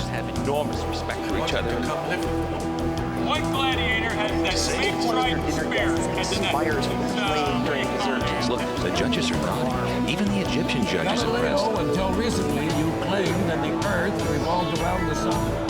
just have enormous respect for each other. White gladiator has that big striped spear at the neck. During dessert. Look, the judges are nodding. Even the Egyptian judge is impressed. Until recently, you claimed that the Earth revolved around the sun.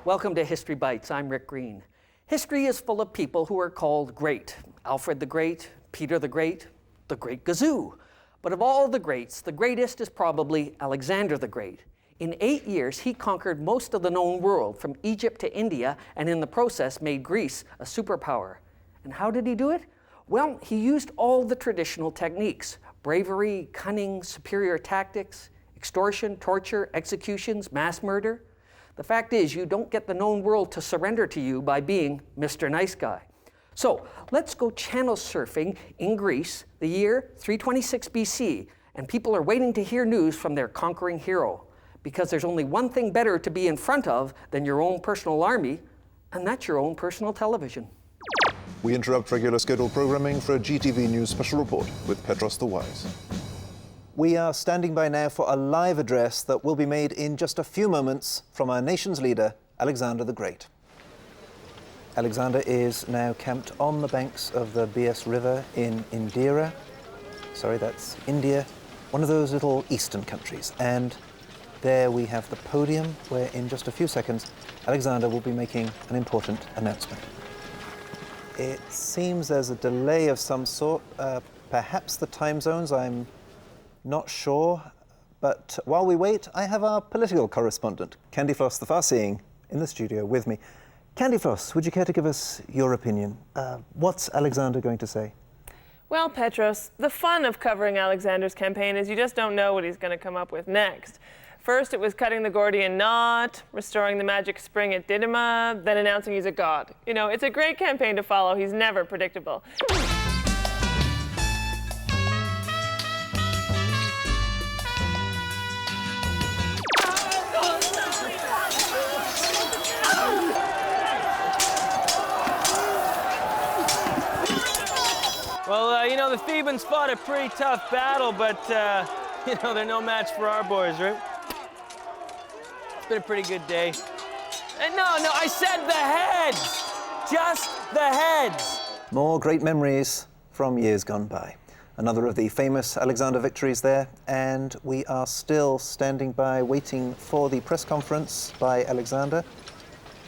Welcome to History Bites. I'm Rick Green. History is full of people who are called great. Alfred the Great, Peter the Great Gazoo. But of all the greats, the greatest is probably Alexander the Great. In 8 years, he conquered most of the known world, from Egypt to India, and in the process made Greece a superpower. And how did he do it? Well, he used all the traditional techniques: bravery, cunning, superior tactics, extortion, torture, executions, mass murder. The fact is, you don't get the known world to surrender to you by being Mr. Nice Guy. So let's go channel surfing in Greece, the year 326 BC, and people are waiting to hear news from their conquering hero, because there's only one thing better to be in front of than your own personal army, and that's your own personal television. We interrupt regular scheduled programming for a GTV News special report with Petros the Wise. We are standing by now for a live address that will be made in just a few moments from our nation's leader, Alexander the Great. Alexander is now camped on the banks of the Bias River in Indira. Sorry, that's India, one of those little eastern countries. And there we have the podium where in just a few seconds, Alexander will be making an important announcement. It seems there's a delay of some sort, perhaps the time zones, I'm not sure. But while we wait, I have our political correspondent, Candy Floss the Farseeing, in the studio with me. Candy Floss, would you care to give us your opinion? What's Alexander going to say? Well, Petros, the fun of covering Alexander's campaign is you just don't know what he's going to come up with next. First, it was cutting the Gordian knot, restoring the magic spring at Didyma, then announcing he's a god. You know, it's a great campaign to follow. He's never predictable. Well, you know, the Thebans fought a pretty tough battle, but, you know, they're no match for our boys, right? It's been a pretty good day. And no, I said the heads! Just the heads! More great memories from years gone by. Another of the famous Alexander victories there, and we are still standing by waiting for the press conference by Alexander,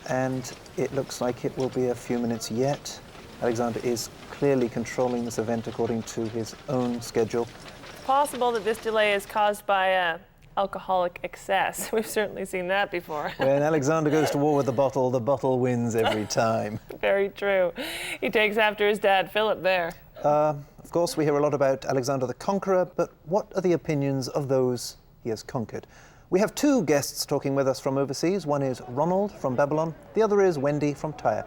and it looks like it will be a few minutes yet. Alexander is clearly controlling this event according to his own schedule. It's possible that this delay is caused by alcoholic excess. We've certainly seen that before. When Alexander goes to war with the bottle wins every time. Very true. He takes after his dad, Philip, there. Of course, we hear a lot about Alexander the Conqueror, but what are the opinions of those he has conquered? We have two guests talking with us from overseas. One is Ronald from Babylon. The other is Wendy from Tyre.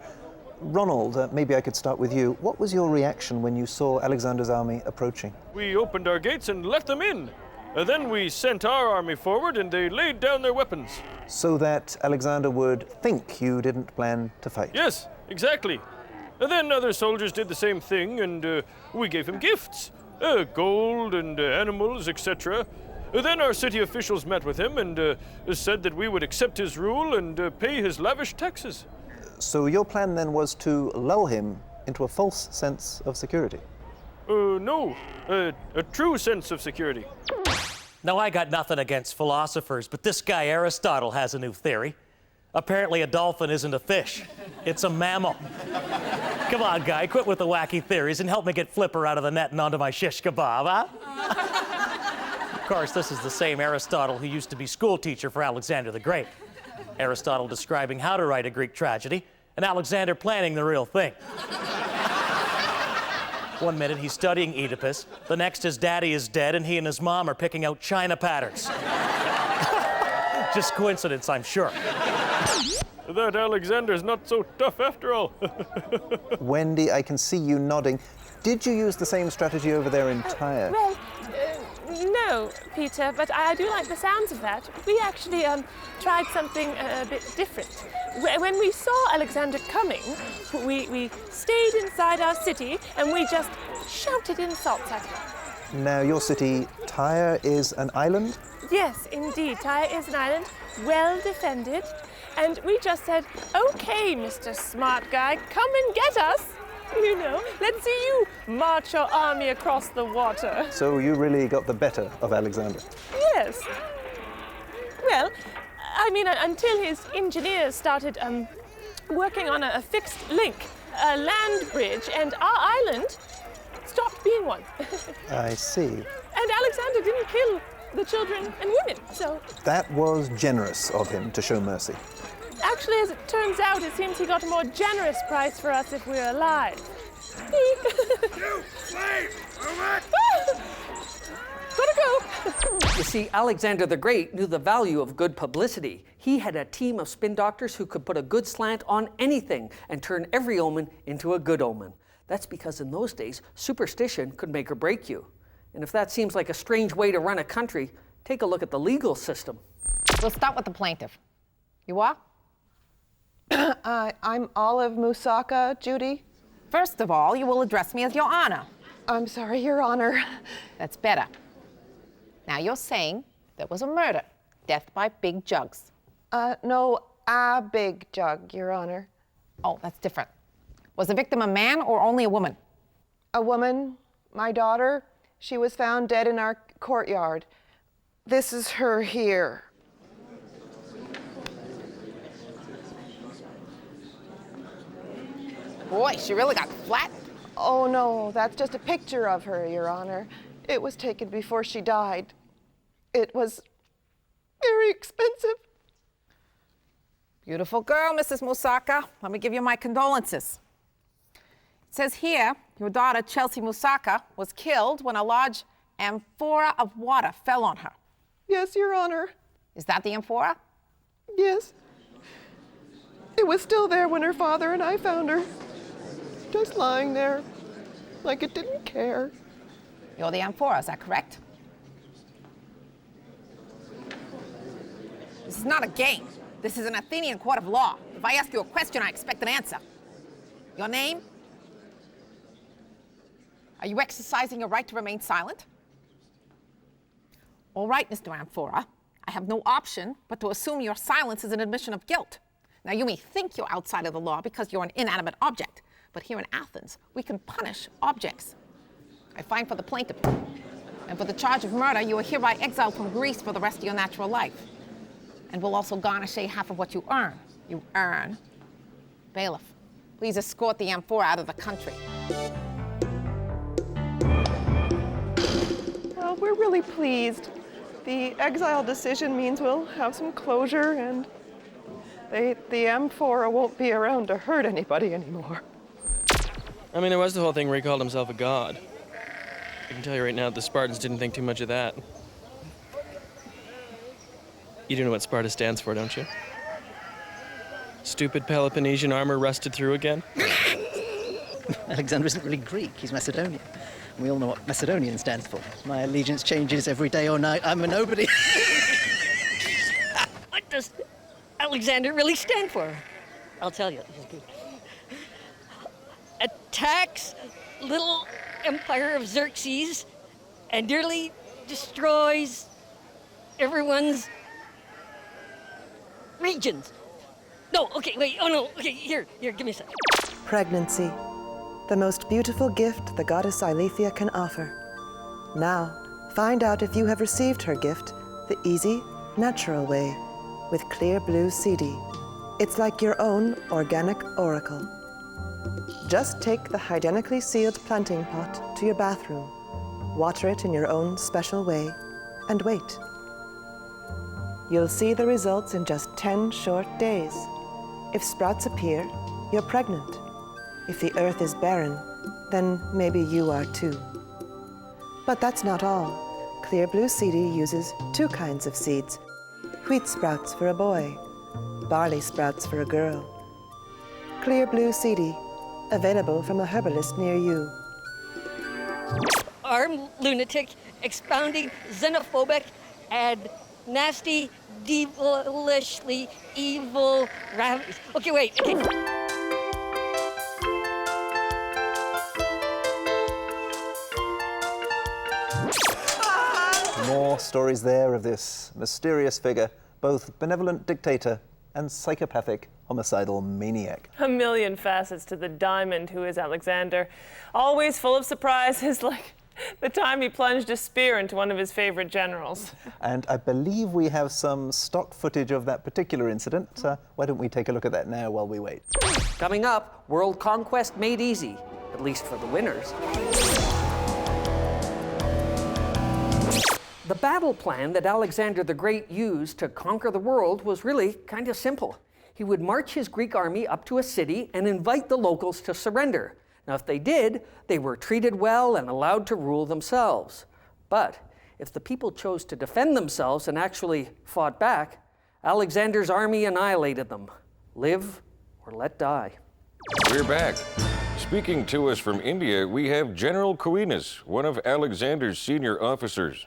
Ronald, maybe I could start with you. What was your reaction when you saw Alexander's army approaching? We opened our gates and let them in. Then we sent our army forward and they laid down their weapons. So that Alexander would think you didn't plan to fight? Yes, exactly. Then other soldiers did the same thing and we gave him gifts. Gold and animals, etc. Then our city officials met with him and said that we would accept his rule and pay his lavish taxes. So your plan then was to lull him into a false sense of security? No, a true sense of security. Now, I got nothing against philosophers, but this guy Aristotle has a new theory. Apparently a dolphin isn't a fish, it's a mammal. Come on, guy, quit with the wacky theories and help me get Flipper out of the net and onto my shish kebab, huh? Of course, this is the same Aristotle who used to be school teacher for Alexander the Great. Aristotle describing how to write a Greek tragedy, and Alexander planning the real thing. One minute he's studying Oedipus, the next his daddy is dead and he and his mom are picking out china patterns. Just coincidence, I'm sure. That Alexander's not so tough after all. Wendy, I can see you nodding. Did you use the same strategy over there in Tyre? Well, No, Peter, but I do like the sounds of that. We actually tried something a bit different. When we saw Alexander coming, we stayed inside our city and we just shouted insults at him. Now, your city, Tyre, is an island? Yes, indeed. Tyre is an island, well defended. And we just said, okay, Mr. Smart Guy, come and get us. You know, let's see you march your army across the water. So you really got the better of Alexander? Yes. Well, I mean, until his engineers started working on a fixed link, a land bridge, and our island stopped being one. I see. And Alexander didn't kill the children and women, so... That was generous of him to show mercy. Actually, as it turns out, it seems he got a more generous price for us if we're alive. You slave! Gotta go! You see, Alexander the Great knew the value of good publicity. He had a team of spin doctors who could put a good slant on anything and turn every omen into a good omen. That's because in those days, superstition could make or break you. And if that seems like a strange way to run a country, take a look at the legal system. We'll start with the plaintiff. You are? I'm Olive Musaka, Judy. First of all, you will address me as Your Honor. I'm sorry, Your Honor. That's better. Now you're saying there was a murder, death by big jugs. No, a big jug, Your Honor. Oh, that's different. Was the victim a man or only a woman? A woman, my daughter. She was found dead in our courtyard. This is her here. Boy, she really got flat. Oh, no, that's just a picture of her, Your Honor. It was taken before she died. It was very expensive. Beautiful girl, Mrs. Musaka. Let me give you my condolences. It says here, your daughter, Chelsea Musaka, was killed when a large amphora of water fell on her. Yes, Your Honor. Is that the amphora? Yes. It was still there when her father and I found her. Just lying there, like it didn't care. You're the amphora, is that correct? This is not a game. This is an Athenian court of law. If I ask you a question, I expect an answer. Your name? Are you exercising your right to remain silent? All right, Mr. Amphora. I have no option but to assume your silence is an admission of guilt. Now, you may think you're outside of the law because you're an inanimate object, but here in Athens, we can punish objects. I find for the plaintiff. And for the charge of murder, you are hereby exiled from Greece for the rest of your natural life. And we'll also garnish half of what you earn. You earn. Bailiff, please escort the amphora out of the country. Well, we're really pleased. The exile decision means we'll have some closure and the amphora won't be around to hurt anybody anymore. I mean, there was the whole thing where he called himself a god. I can tell you right now, the Spartans didn't think too much of that. You do know what Sparta stands for, don't you? Stupid Peloponnesian armor rusted through again? Alexander isn't really Greek, he's Macedonian. We all know what Macedonian stands for. My allegiance changes every day or night. I'm a nobody. What does Alexander really stand for? I'll tell you. Attacks little empire of Xerxes and nearly destroys everyone's regions. No, okay, wait, oh no, okay, here, give me a second. Pregnancy, the most beautiful gift the goddess Eileithyia can offer. Now, find out if you have received her gift the easy, natural way, with Clear Blue CD. It's like your own organic oracle. Just take the hygienically sealed planting pot to your bathroom, water it in your own special way, and wait. You'll see the results in just 10 short days. If sprouts appear, you're pregnant. If the earth is barren, then maybe you are too. But that's not all. Clear Blue CD uses 2 kinds of seeds. Wheat sprouts for a boy, barley sprouts for a girl. Clear Blue CD, available from a herbalist near you. armed lunatic, expounding xenophobic and nasty, devilishly evil Okay, wait. Okay. More stories there of this mysterious figure, both benevolent dictator and psychopathic homicidal maniac. A million facets to the diamond who is Alexander. Always full of surprises, like the time he plunged a spear into one of his favorite generals. And I believe we have some stock footage of that particular incident. Why don't we take a look at that now while we wait? Coming up, world conquest made easy, at least for the winners. The battle plan that Alexander the Great used to conquer the world was really kind of simple. He would march his Greek army up to a city and invite the locals to surrender. Now, if they did, they were treated well and allowed to rule themselves. But if the people chose to defend themselves and actually fought back, Alexander's army annihilated them. Live or let die. We're back. Speaking to us from India, we have General Quirinus, one of Alexander's senior officers.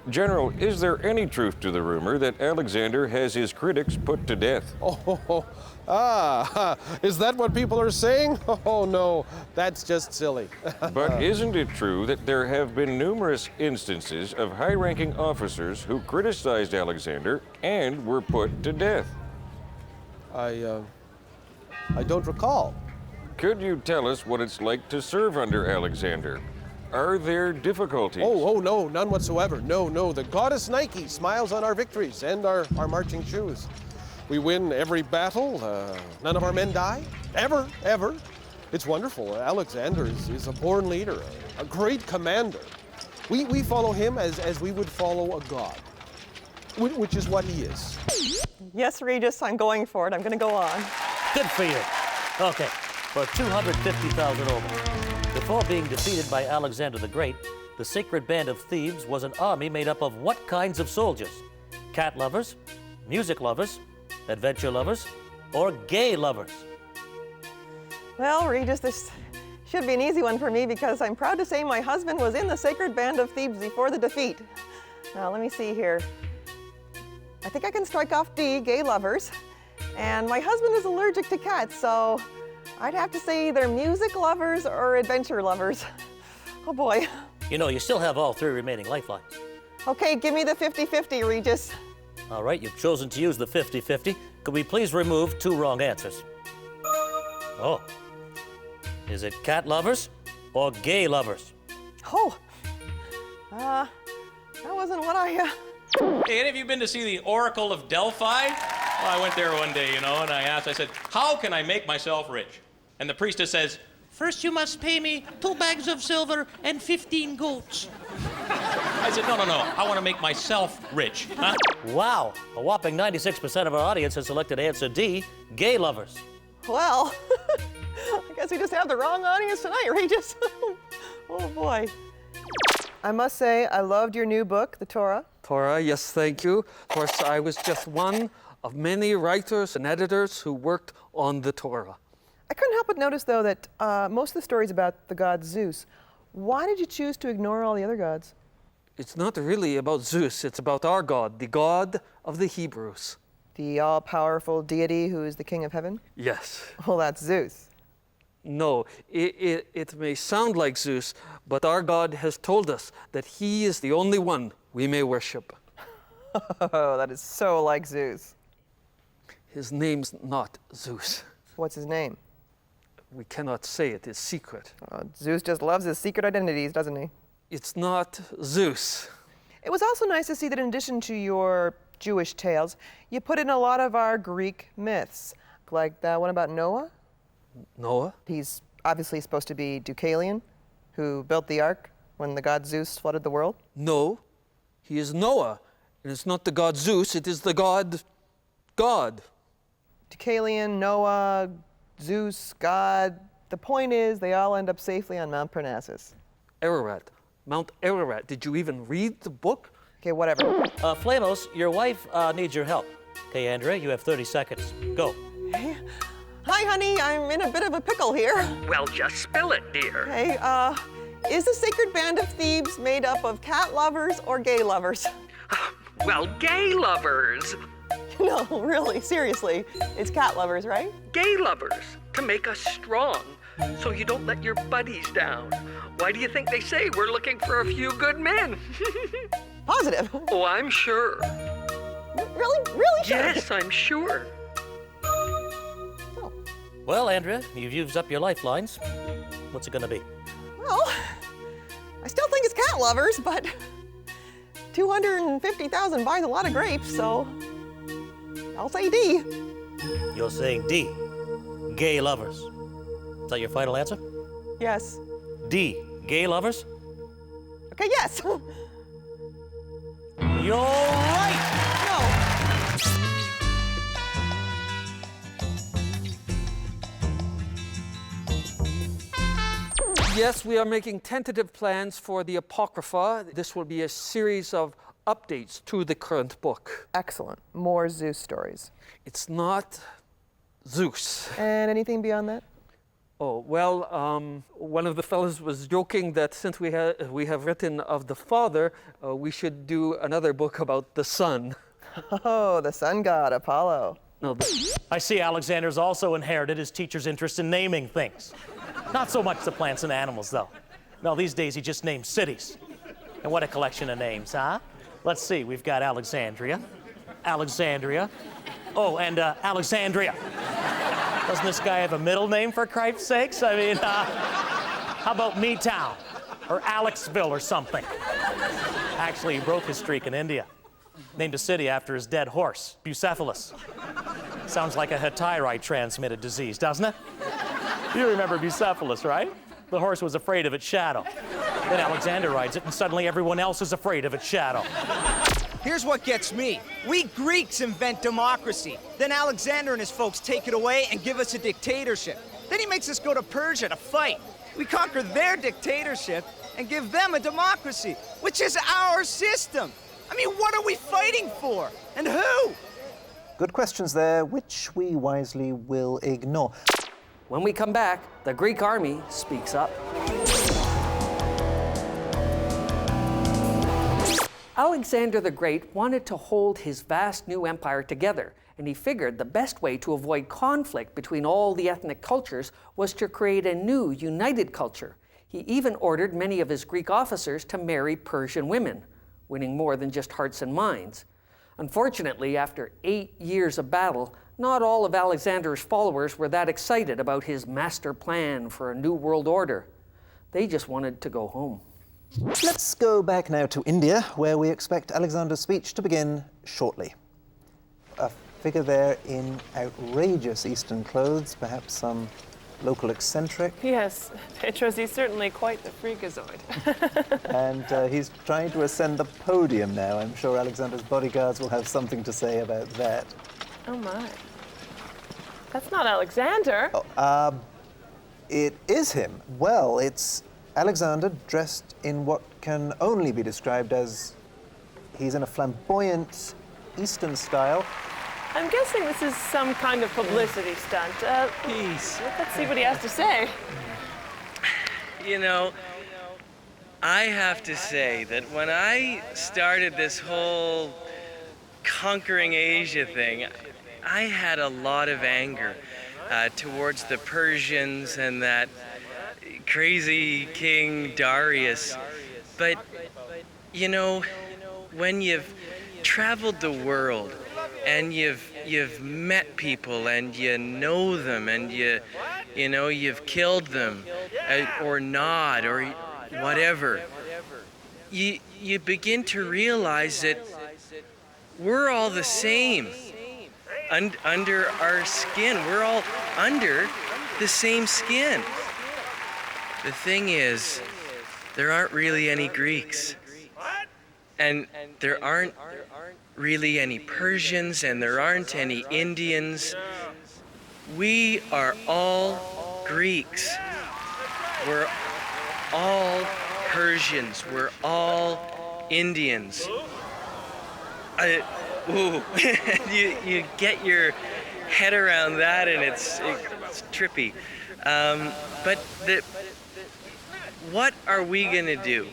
General, is there any truth to the rumor that Alexander has his critics put to death? Is that what people are saying? Oh, no, that's just silly. But isn't it true that there have been numerous instances of high-ranking officers who criticized Alexander and were put to death? I don't recall. Could you tell us what it's like to serve under Alexander? Are there difficulties? Oh, no, none whatsoever. No, the goddess Nike smiles on our victories and our marching shoes. We win every battle. None of our men die. Ever. It's wonderful. Alexander is a born leader, a great commander. We follow him as we would follow a god, which is what he is. Yes, Regis, I'm going for it. I'm going to go on. Good for you. Okay, for 250,000 over. Before being defeated by Alexander the Great, the Sacred Band of Thebes was an army made up of what kinds of soldiers? Cat lovers, music lovers, adventure lovers, or gay lovers? Well, Regis, this should be an easy one for me because I'm proud to say my husband was in the Sacred Band of Thebes before the defeat. Now, let me see here. I think I can strike off D, gay lovers. And my husband is allergic to cats, so I'd have to say either music lovers or adventure lovers. Oh boy. You know, you still have all three remaining lifelines. Okay, give me the 50-50, Regis. All right, you've chosen to use the 50-50. Could we please remove two wrong answers? Oh. Is it cat lovers or gay lovers? Oh. That wasn't what I... Hey, any of you been to see the Oracle of Delphi? Well, I went there one day, and I said, how can I make myself rich? And the priestess says, first you must pay me 2 bags of silver and 15 goats. I said, no, I want to make myself rich. Huh? Wow, a whopping 96% of our audience has selected answer D, gay lovers. Well, I guess we just have the wrong audience tonight, Regis. Oh boy. I must say, I loved your new book, the Torah. Torah, yes, thank you. Of course, I was just one of many writers and editors who worked on the Torah. I couldn't help but notice, though, that most of the stories about the god Zeus. Why did you choose to ignore all the other gods? It's not really about Zeus, it's about our God, the God of the Hebrews. The all-powerful deity who is the king of heaven? Yes. Well, that's Zeus. No, it may sound like Zeus, but our God has told us that he is the only one we may worship. Oh, that is so like Zeus. His name's not Zeus. What's his name? We cannot say it, it's secret. Zeus just loves his secret identities, doesn't he? It's not Zeus. It was also nice to see that in addition to your Jewish tales, you put in a lot of our Greek myths, like that one about Noah. Noah? He's obviously supposed to be Deucalion, who built the ark when the god Zeus flooded the world. No, he is Noah, and it's not the god Zeus, it is the God. Deucalion, Noah, Zeus, God. The point is, they all end up safely on Mount Parnassus. Ararat. Mount Ararat. Did you even read the book? Okay, whatever. Flamos, your wife needs your help. Okay, Andrea, you have 30 seconds. Go. Hey. Hi, honey. I'm in a bit of a pickle here. Well, just spill it, dear. Hey, Is the sacred band of Thebes made up of cat lovers or gay lovers? Well, gay lovers. No, really, seriously. It's cat lovers, right? Gay lovers, to make us strong, so you don't let your buddies down. Why do you think they say we're looking for a few good men? Positive. Oh, I'm sure. Really sure? Yes, I'm sure. Well, Andrea, you've used up your lifelines. What's it gonna be? Well, I still think it's cat lovers, but 250,000 buys a lot of grapes, so I'll say D. You're saying D. Gay lovers. Is that your final answer? Yes. D. Gay lovers? Okay, yes. You're right! No. Yes, we are making tentative plans for the Apocrypha. This will be a series of updates to the current book. Excellent. More Zeus stories. It's not Zeus. And anything beyond that? Oh, well, one of the fellows was joking that since we have written of the father, we should do another book about the son. Oh, the sun god, Apollo. No, I see Alexander's also inherited his teacher's interest in naming things. Not so much the plants and animals, though. No, these days he just names cities. And what a collection of names, huh? Let's see, we've got Alexandria, Alexandria, oh, and Alexandria. Doesn't this guy have a middle name, for Christ's sakes? I mean, how about Meetown or Alexville or something? Actually, he broke his streak in India. Named a city after his dead horse, Bucephalus. Sounds like a Tyre-transmitted disease, doesn't it? You remember Bucephalus, right? The horse was afraid of its shadow. Then Alexander rides it, and suddenly everyone else is afraid of its shadow. Here's what gets me. We Greeks invent democracy. Then Alexander and his folks take it away and give us a dictatorship. Then he makes us go to Persia to fight. We conquer their dictatorship and give them a democracy, which is our system. I mean, what are we fighting for? And who? Good questions there, which we wisely will ignore. When we come back, the Greek army speaks up. Alexander the Great wanted to hold his vast new empire together, and he figured the best way to avoid conflict between all the ethnic cultures was to create a new, united culture. He even ordered many of his Greek officers to marry Persian women, winning more than just hearts and minds. Unfortunately, after 8 years of battle, not all of Alexander's followers were that excited about his master plan for a new world order. They just wanted to go home. Let's go back now to India, where we expect Alexander's speech to begin shortly. A figure there in outrageous Eastern clothes, perhaps some local eccentric. Yes, Petros, he's certainly quite the freakazoid. And he's trying to ascend the podium now. I'm sure Alexander's bodyguards will have something to say about that. Oh my. That's not Alexander. It is him. Well, it's Alexander dressed in what can only be described as he's in a flamboyant Eastern style. I'm guessing this is some kind of publicity stunt. Peace. Let's see what he has to say. You know, I have to say that when I started this whole conquering Asia thing, I had a lot of anger towards the Persians and that crazy King Darius. But, you know, when you've traveled the world and you've met people and you know them and you've killed them or not or whatever, you begin to realize that we're all the same under our skin. We're all under the same skin. The thing is, there aren't really any Greeks. And there aren't really any Persians, and there aren't any Indians. We are all Greeks. We're all Persians. We're all Indians. You get your head around that, and it's trippy. But what are we gonna do?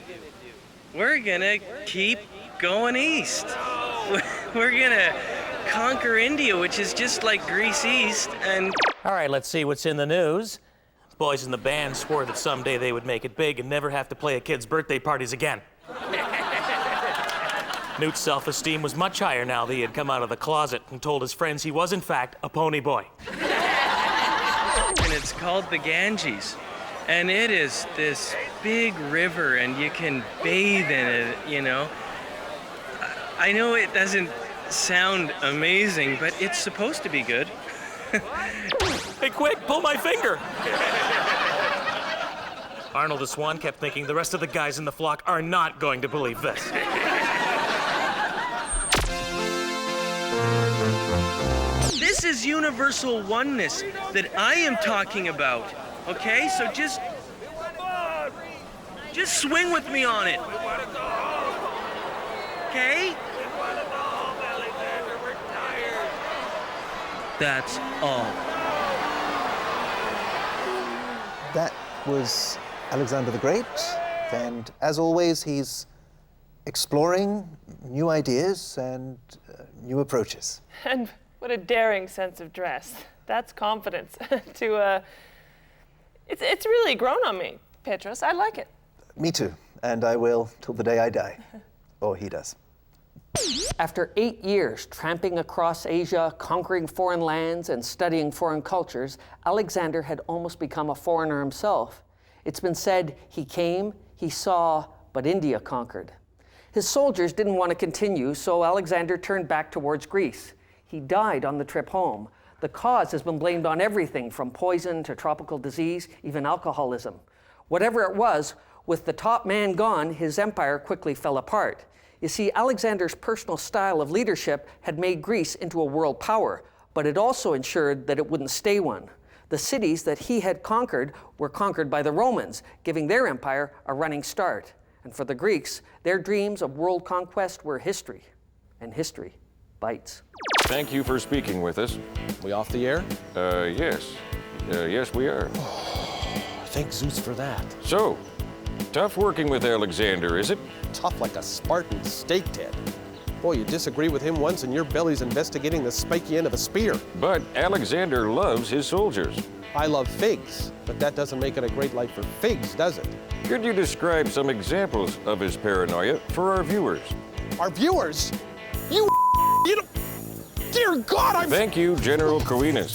We're gonna keep going east. We're gonna conquer India, which is just like Greece east, and... All right, let's see what's in the news. Boys in the band swore that someday they would make it big and never have to play at kids' birthday parties again. Newt's self-esteem was much higher now that he had come out of the closet and told his friends he was, in fact, a pony boy. And it's called the Ganges. And it is this big river, and you can bathe in it, you know. I know it doesn't sound amazing, but it's supposed to be good. Hey, quick, pull my finger! Arnold the Swan kept thinking the rest of the guys in the flock are not going to believe this. This is universal oneness that I am talking about, okay? So just swing with me on it, okay? That's all. That was Alexander the Great, and as always, he's exploring new ideas and new approaches. And what a daring sense of dress. That's confidence. It's really grown on me, Petros. I like it. Me too, and I will till the day I die. Or he does. After 8 years tramping across Asia, conquering foreign lands, and studying foreign cultures, Alexander had almost become a foreigner himself. It's been said he came, he saw, but India conquered. His soldiers didn't want to continue, so Alexander turned back towards Greece. He died on the trip home. The cause has been blamed on everything from poison to tropical disease, even alcoholism. Whatever it was, with the top man gone, his empire quickly fell apart. You see, Alexander's personal style of leadership had made Greece into a world power, but it also ensured that it wouldn't stay one. The cities that he had conquered were conquered by the Romans, giving their empire a running start. And for the Greeks, their dreams of world conquest were history, and history bites. Thank you for speaking with us. We off the air? Yes. Yes, we are. Thank Zeus for that. So, tough working with Alexander, is it? Tough like a Spartan staked head. Boy, you disagree with him once and your belly's investigating the spiky end of a spear. But Alexander loves his soldiers. I love figs, but that doesn't make it a great life for figs, does it? Could you describe some examples of his paranoia for our viewers? Our viewers? You know, dear God, I'm... Thank you, General Coenus.